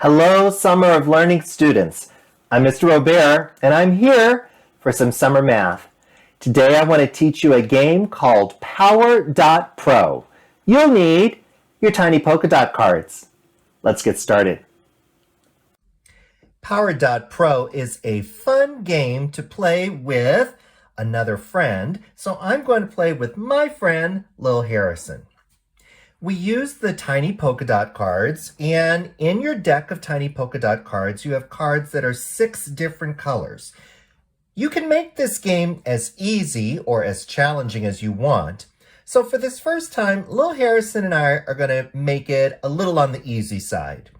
Hello, Summer of Learning students. I'm Mr. Robert, and I'm here for some summer math. Today I want to teach you a game called Power Dot Pro. You'll need your tiny polka dot cards. Let's get started. Power Dot Pro is a fun game to play with another friend, so I'm going to play with my friend, Lil Harrison. We use the tiny polka dot cards, and in your deck of tiny polka dot cards, you have cards that are 6 different colors. You can make this game as easy or as challenging as you want. So for this first time, Lil Harrison and I are going to make it a little on the easy side.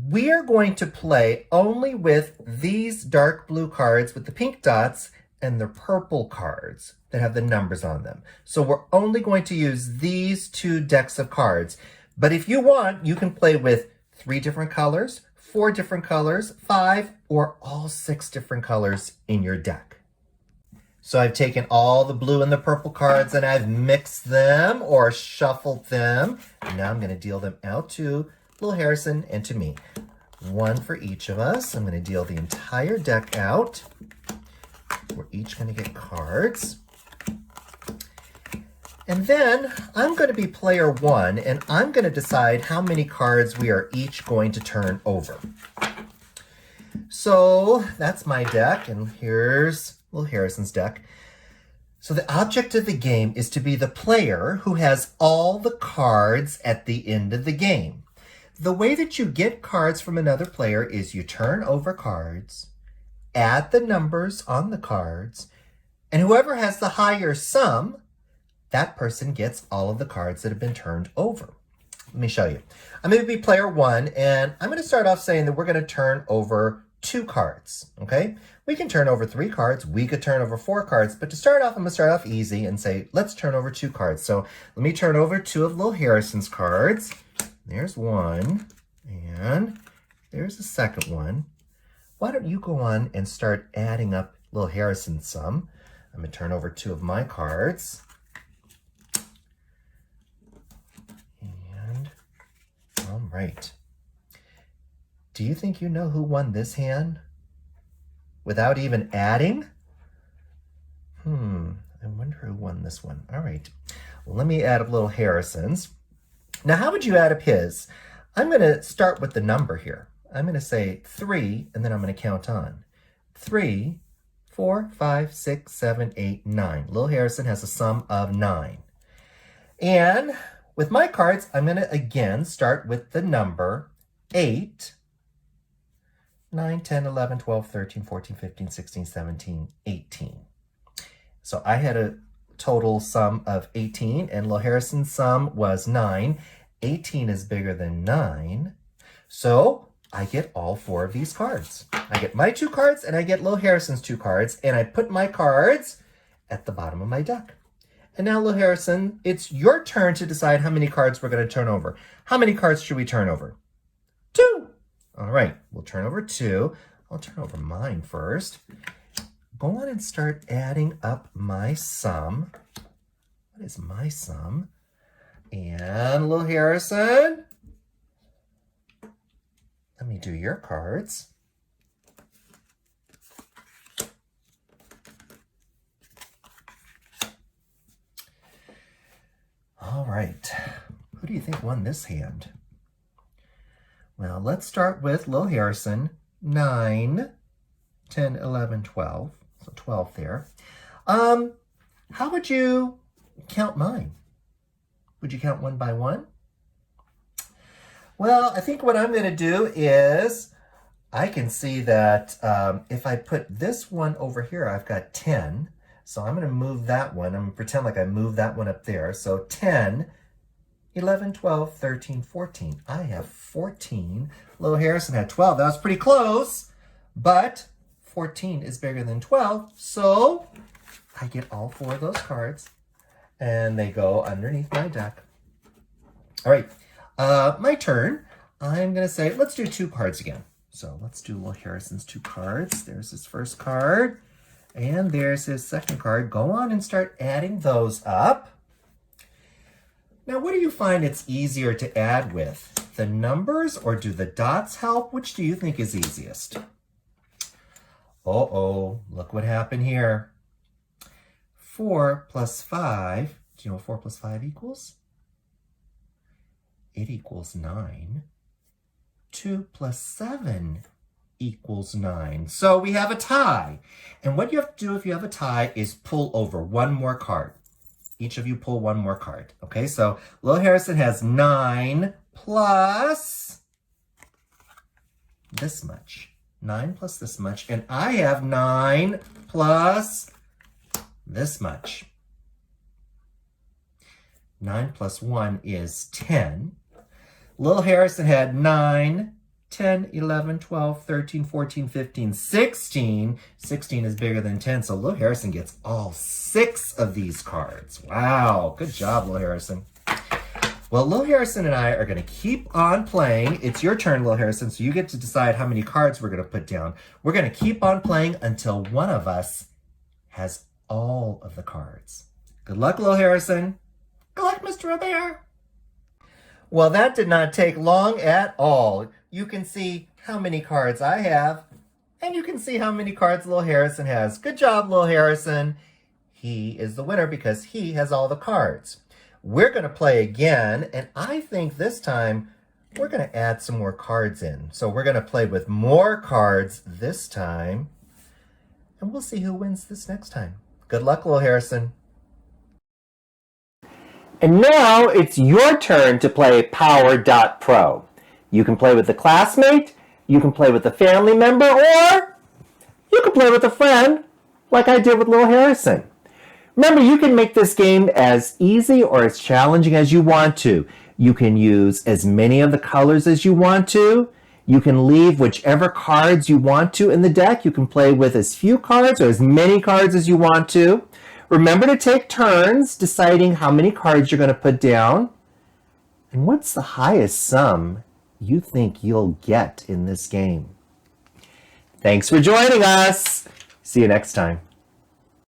We are going to play only with these dark blue cards with the pink dots and the purple cards that have the numbers on them. So we're only going to use these 2 decks of cards. But if you want, you can play with 3 different colors, 4 different colors, 5, or all 6 different colors in your deck. So I've taken all the blue and the purple cards and I've mixed them or shuffled them. And now I'm going to deal them out to Lil Harrison and to me. 1 for each of us. I'm going to deal the entire deck out. We're each going to get cards. And then I'm going to be player 1, and I'm going to decide how many cards we are each going to turn over. So that's my deck, and here's Lil Harrison's deck. So the object of the game is to be the player who has all the cards at the end of the game. The way that you get cards from another player is you turn over cards, add the numbers on the cards, and whoever has the higher sum, that person gets all of the cards that have been turned over. Let me show you. I'm going to be player 1, and I'm going to start off saying that we're going to turn over 2 cards, okay? We can turn over 3 cards. We could turn over 4 cards, but to start off, I'm going to start off easy and say, let's turn over 2 cards. So let me turn over 2 of Lil Harrison's cards. There's 1, and there's the second one. Why don't you go on and start adding up Lil Harrison's sum? I'm going to turn over 2 of my cards. And, all right. Do you think you know who won this hand? Without even adding? I wonder who won this one. All right. Well, let me add up Lil Harrison's. Now, how would you add up his? I'm going to start with the number here. I'm going to say 3, and then I'm going to count on. 3, 4, 5, 6, 7, 8, 9. Lil Harrison has a sum of 9. And with my cards, I'm going to again start with the number 8, 9, 10, 11, 12, 13, 14, 15, 16, 17, 18. So I had a total sum of 18, and Lil Harrison's sum was 9. 18 is bigger than 9. So I get all 4 of these cards. I get my 2 cards, and I get Lil Harrison's 2 cards, and I put my cards at the bottom of my deck. And now, Lil Harrison, it's your turn to decide how many cards we're going to turn over. How many cards should we turn over? 2. All right, we'll turn over 2. I'll turn over mine first. Go on and start adding up my sum. What is my sum? And Lil Harrison, let me do your cards. All right. Who do you think won this hand? Well, let's start with Lil Harrison. 9, 10, 11, 12. So 12 there. How would you count mine? Would you count 1 by 1? Well, I think what I'm going to do is I can see that if I put this one over here, I've got 10. So I'm going to move that one. I'm going to pretend like I moved that one up there. So 10, 11, 12, 13, 14. I have 14. Lil Harrison had 12. That was pretty close, but 14 is bigger than 12. So I get all 4 of those cards, and they go underneath my deck. All right, my turn. I'm going to say, let's do 2 cards again. So let's do Lil Harrison's 2 cards. There's his first card, and there's his second card. Go on and start adding those up. Now, what do you find it's easier to add with? the numbers or do the dots help? Which do you think is easiest? Uh-oh, look what happened here. 4 plus 5, do you know what 4 plus 5 equals? It equals 9. 2 plus 7 equals 9. So we have a tie. And what you have to do if you have a tie is pull over one more card. Each of you pull one more card. Okay, so Lil Harrison has 9 plus this much. 9 plus this much. And I have 9 plus this much. 9 plus 1 is 10. Lil Harrison had 9, 10, 11, 12, 13, 14, 15, 16. 16 is bigger than 10, so Lil Harrison gets all 6 of these cards. Wow, good job, Lil Harrison. Well, Lil Harrison and I are going to keep on playing. It's your turn, Lil Harrison, so you get to decide how many cards we're going to put down. We're going to keep on playing until one of us has all of the cards. Good luck, Lil Harrison. Good luck, Mr. Robert. Well, that did not take long at all. You can see how many cards I have, and you can see how many cards Lil Harrison has. Good job, Lil Harrison. He is the winner because he has all the cards. We're going to play again, and I think this time we're going to add some more cards in. So we're going to play with more cards this time, and we'll see who wins this next time. Good luck, Lil Harrison. And now it's your turn to play Power.Pro. You can play with a classmate, you can play with a family member, or you can play with a friend, like I did with Lil Harrison. Remember, you can make this game as easy or as challenging as you want to. You can use as many of the colors as you want to. You can leave whichever cards you want to in the deck. You can play with as few cards or as many cards as you want to. Remember to take turns deciding how many cards you're going to put down. And what's the highest sum you think you'll get in this game? Thanks for joining us. See you next time.